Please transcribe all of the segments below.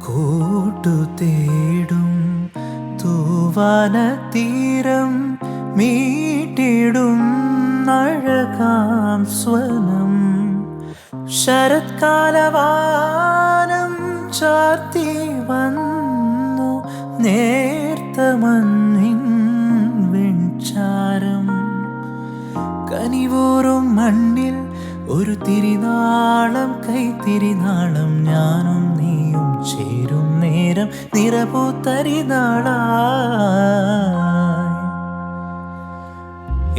കൂട്ടുതേടും തൂവാനത്തീരം മീട്ടിടും അഴകാം സ്വനം ശരത്കാലവാനം ചാർത്തി വന്നു നേർത്ത മഞ്ഞിൻ വെൺചാരം കനിവൂറും മണ്ണിൽ ഒരു തിരിനാളം കൈത്തിരിനാളം ഞാനും നീയും ചേരും നേരം നിറപൂത്തരിനാളായി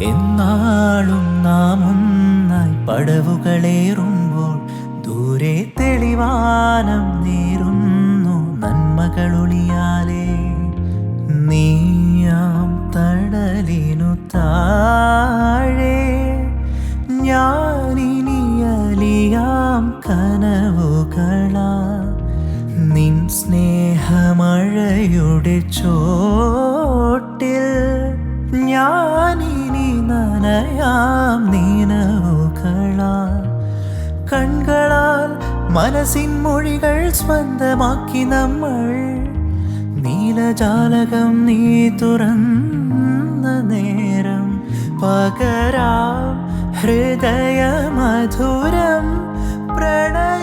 എന്നാളും നാം ഒന്നായി പടവുകളേറുമ്പോൾ ദൂരെ തെളിവാനം നേരുന്നു നന്മകളൊളിയാലേ നീയാം തടലിനു താഴെ ഞാനിനി അലിയാം കനവുകളാ നിൻ സ്നേഹമഴയുടെ ചോട്ടിൽ ഞാനിനി നനയാം നീനവുകളാ കൺകളാൽ മനസ്സിൻ മൊഴികൾ സ്വന്തമാക്കി നമ്മൾ നീലജാലകം നീ തുറന്ന നേരം പകരാം ഹൃദയമധുരം പ്രണയ